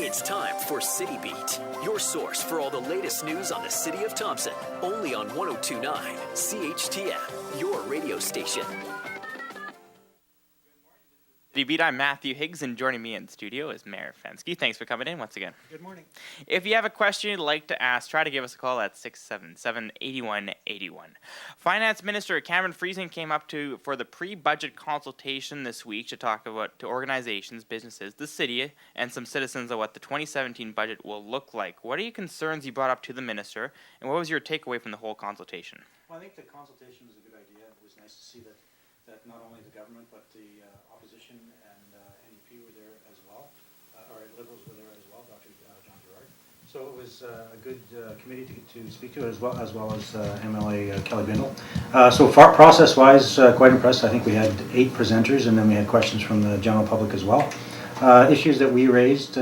It's time for City Beat, your source for all the latest news on the City of Thompson. Only on 102.9 CHTM, your radio station. City Beat, I'm Matthew Higgs, and joining me in the studio is Mayor Fenske. Thanks for coming in once again. Good morning. If you have a question you'd like to ask, try to give us a call at 677-8181. Finance Minister Cameron Friesen came up for the pre-budget consultation this week to talk about to organizations, businesses, the city, and some citizens of what the 2017 budget will look like. What are your concerns you brought up to the minister, and what was your takeaway from the whole consultation? Well, I think the consultation was a good idea. It was nice to see that not only the government but the opposition and NEP were there as well, or Liberals were there as well, Dr. John Gerard. So it was a good committee to speak to, as well as MLA Kelly Bindle. So far, process-wise, quite impressed. I think we had 8 presenters, and then we had questions from the general public as well. Issues that we raised,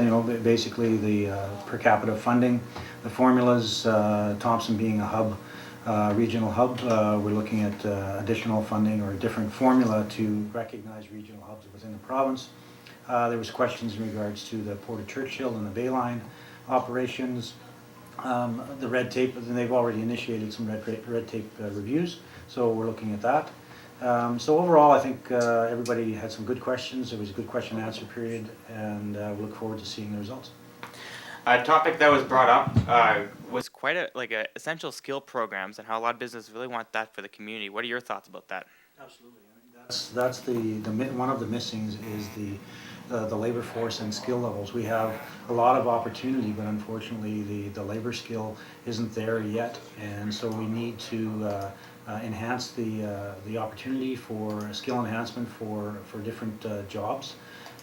basically the per capita funding, the formulas, Thompson being a hub, regional hub. We're looking at additional funding or a different formula to recognize regional hubs within the province. There was questions in regards to the Port of Churchill and the Bayline operations, the red tape, and they've already initiated some red tape reviews, so we're looking at that. So overall, I think everybody had some good questions. It was a good question and answer period, and we look forward to seeing the results. A topic that was brought up was quite a essential skill programs and how a lot of businesses really want that for the community. What are your thoughts about that? Absolutely. That's the one of the missings is the labor force and skill levels. We have a lot of opportunity, but unfortunately the labor skill isn't there yet, and so we need to enhance the opportunity for skill enhancement for different jobs.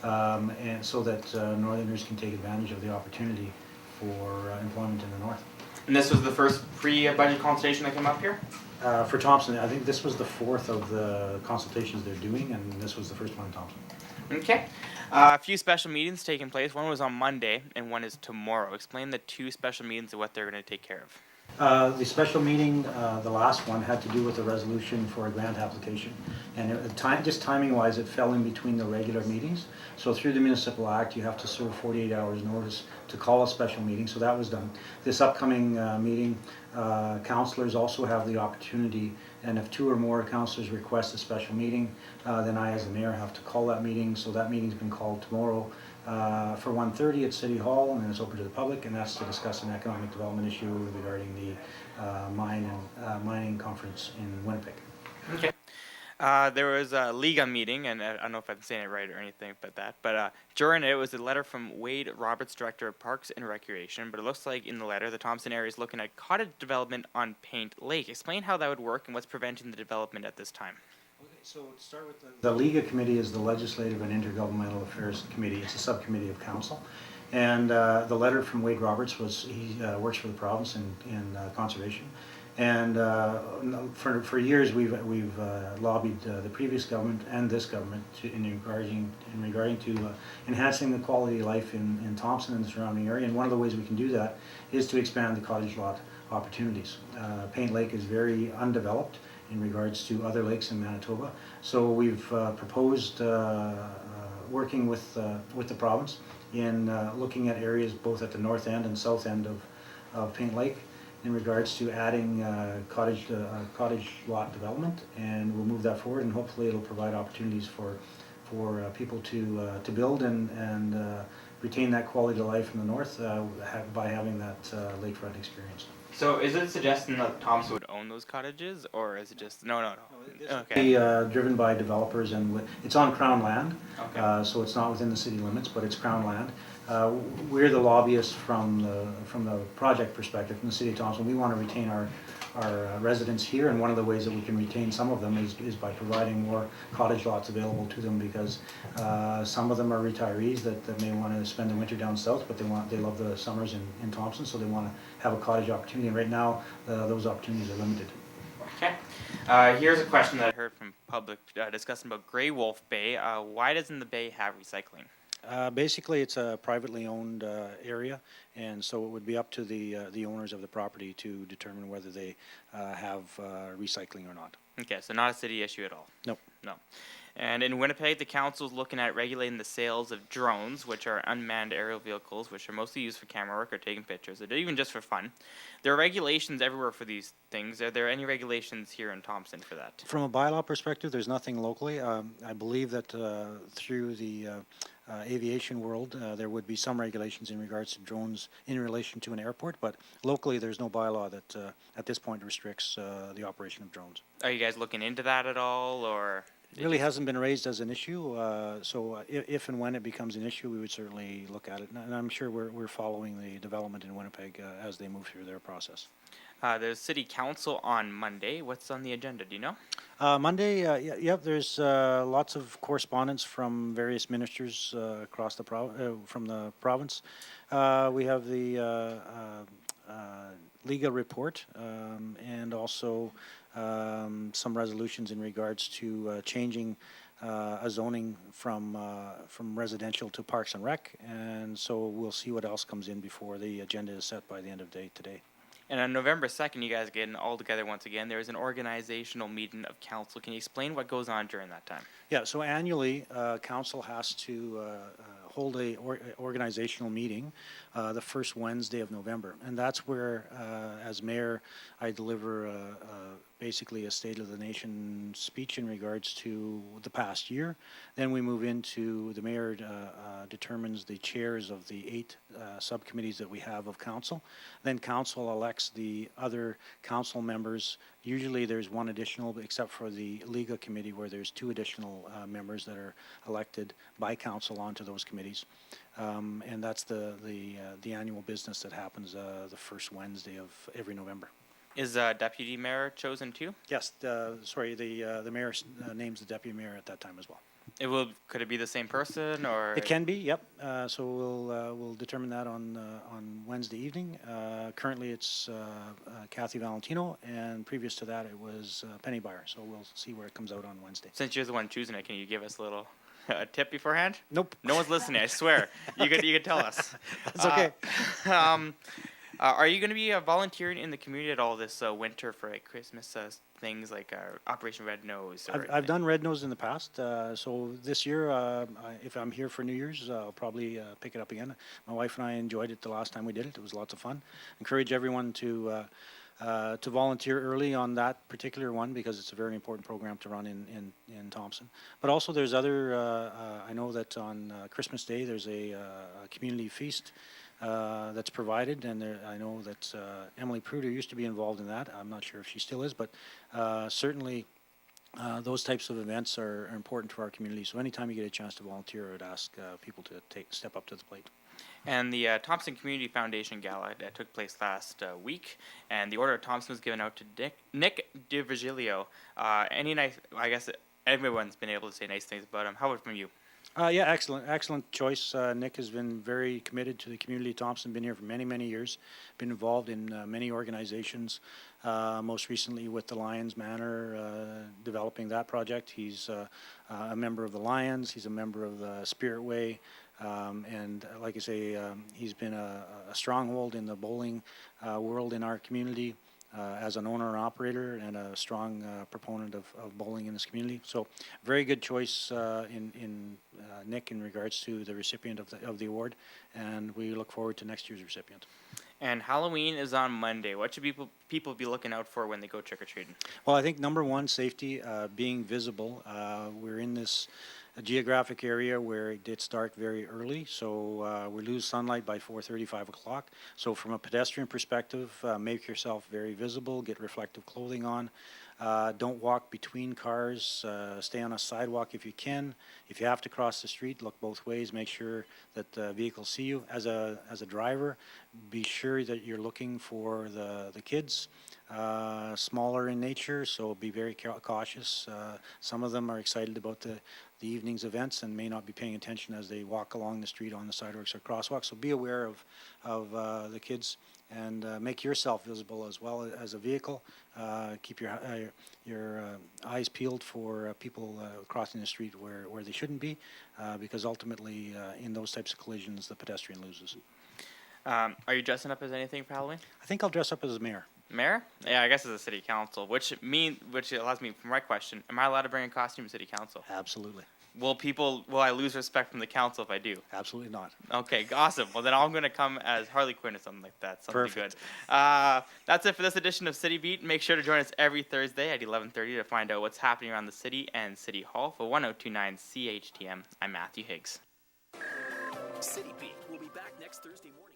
And so that Northerners can take advantage of the opportunity for employment in the north. And this was the first pre-budget consultation that came up here? For Thompson, I think this was the 4th of the consultations they're doing, and this was the first one in Thompson. Okay. A few special meetings taking place. One was on Monday, and one is tomorrow. Explain the 2 special meetings and what they're going to take care of. The special meeting, the last one, had to do with the resolution for a grant application, and just timing-wise, it fell in between the regular meetings. So through the Municipal Act, you have to serve 48 hours notice to call a special meeting, so that was done. This upcoming meeting, councillors also have the opportunity, and if 2 or more councillors request a special meeting, then I, as the mayor, have to call that meeting. So that meeting's been called tomorrow for 1:30 at City Hall, and it's open to the public, and that's to discuss an economic development issue regarding the mining conference in Winnipeg. Okay. There was a Liga meeting, and I don't know if I'm saying it right or anything but that, but during it was a letter from Wade Roberts, Director of Parks and Recreation, but it looks like in the letter the Thompson area is looking at cottage development on Paint Lake. Explain how that would work and what's preventing the development at this time. Okay, so to start with, the Liga Committee is the Legislative and Intergovernmental Affairs Committee. It's a subcommittee of council. And the letter from Wade Roberts was, he works for the province in conservation. And for years we've lobbied the previous government and this government in regarding to enhancing the quality of life in Thompson and the surrounding area. And one of the ways we can do that is to expand the cottage lot opportunities. Paint Lake is very undeveloped in regards to other lakes in Manitoba. So we've proposed working with the province in looking at areas both at the north end and south end of Paint Lake in regards to adding cottage lot development, and we'll move that forward, and hopefully it'll provide opportunities for people to build and retain that quality of life in the north by having that lakefront experience. So is it suggesting that Thompson would own those cottages, or is it just no? Okay. Driven by developers, and it's on Crown land, okay. So it's not within the city limits, but it's Crown land. We're the lobbyists from the project perspective, from the city of Thompson. We want to retain our residents here, and one of the ways that we can retain some of them is by providing more cottage lots available to them, because some of them are retirees that may want to spend the winter down south, but they love the summers in Thompson, so they want to have a cottage opportunity. And right now, those opportunities are limited. Okay. Here's a question that I heard from public discussing about Grey Wolf Bay. Why doesn't the bay have recycling? Basically, it's a privately owned area, and so it would be up to the owners of the property to determine whether they have recycling or not. Okay, so not a city issue at all? Nope. No. And in Winnipeg, the council is looking at regulating the sales of drones, which are unmanned aerial vehicles, which are mostly used for camera work or taking pictures, or even just for fun. There are regulations everywhere for these things. Are there any regulations here in Thompson for that? From a bylaw perspective, there's nothing locally. I believe that through the aviation world, there would be some regulations in regards to drones in relation to an airport, but locally there's no bylaw that at this point restricts the operation of drones. Are you guys looking into that at all, or? It really hasn't been raised as an issue, so if and when it becomes an issue, we would certainly look at it. And I'm sure we're following the development in Winnipeg as they move through their process. There's city council on Monday. What's on the agenda? Do you know? Monday, there's lots of correspondence from various ministers across the from the province. We have the Liga report and also some resolutions in regards to changing a zoning from residential to Parks and Rec, and so we'll see what else comes in before the agenda is set by the end of the day today. And on November 2nd, you guys are getting all together once again. There is an organizational meeting of council. Can you explain what goes on during that time? Yeah, so annually, council has to hold a organizational meeting the first Wednesday of November. And that's where, as mayor, I deliver basically a State of the Nation speech in regards to the past year. Then we move into, the mayor determines the chairs of the 8 subcommittees that we have of council. Then council elects the other council members. Usually there's one additional, except for the Liga committee, where there's 2 additional members that are elected by council onto those committees. And that's the annual business that happens the first Wednesday of every November. Is deputy mayor chosen too? Yes, the mayor names the deputy mayor at that time as well. Could it be the same person, or? It can be, yep. So we'll determine that on Wednesday evening. Currently it's Kathy Valentino, and previous to that it was Penny Byer. So we'll see where it comes out on Wednesday. Since you're the one choosing it, can you give us a little tip beforehand? Nope. No one's listening. I swear. You could tell us. That's okay. Are you going to be volunteering in the community at all this winter for like Christmas things like Operation Red Nose? I've done Red Nose in the past, so this year, if I'm here for New Year's, I'll probably pick it up again. My wife and I enjoyed it the last time we did it. It was lots of fun. Encourage everyone to volunteer early on that particular one, because it's a very important program to run in Thompson. But also there's other, I know that on Christmas Day there's a community feast that's provided, and I know that Emily Pruder used to be involved in that. I'm not sure if she still is, but certainly those types of events are important to our community. So anytime you get a chance to volunteer, I would ask people to step up to the plate. And the Thompson Community Foundation Gala that took place last week, and the Order of Thompson was given out to Nick DiVigilio. Any nice? I guess everyone's been able to say nice things about him. How about from you? Yeah, excellent choice. Nick has been very committed to the community of Thompson, been here for many, many years, been involved in many organizations, most recently with the Lions Manor, developing that project. He's a member of the Lions, he's a member of the Spirit Way, and like I say, he's been a stronghold in the bowling world in our community. As an owner and operator, and a strong proponent of bowling in this community. So very good choice in Nick in regards to the recipient of the award, and we look forward to next year's recipient. And Halloween is on Monday. What should people be looking out for when they go trick-or-treating? Well, I think number one, safety, being visible. We're in this geographic area where it gets dark very early, so we lose sunlight by 4:30, 5 o'clock. So from a pedestrian perspective, make yourself very visible, get reflective clothing on. Don't walk between cars, stay on a sidewalk if you can. If you have to cross the street, look both ways, make sure that vehicles see you. As a driver, be sure that you're looking for the kids. Smaller in nature, so be very cautious. Some of them are excited about the evening's events and may not be paying attention as they walk along the street on the sidewalks or crosswalks. So be aware of the kids, and make yourself visible as well as a vehicle. Keep your eyes peeled for people crossing the street where they shouldn't be, because ultimately in those types of collisions the pedestrian loses. Are you dressing up as anything for Halloween? I think I'll dress up as a mayor. Mayor? Yeah, I guess it's a city council, which allows me for my question: am I allowed to bring a costume to city council? Absolutely. Will I lose respect from the council if I do? Absolutely not. Okay, awesome. Well, then I'm going to come as Harley Quinn or something like that. Something Perfect. good. That's it for this edition of City Beat. Make sure to join us every Thursday at 11:30 to find out what's happening around the city and City Hall. For 1029 CHTM, I'm Matthew Higgs. City Beat will be back next Thursday morning.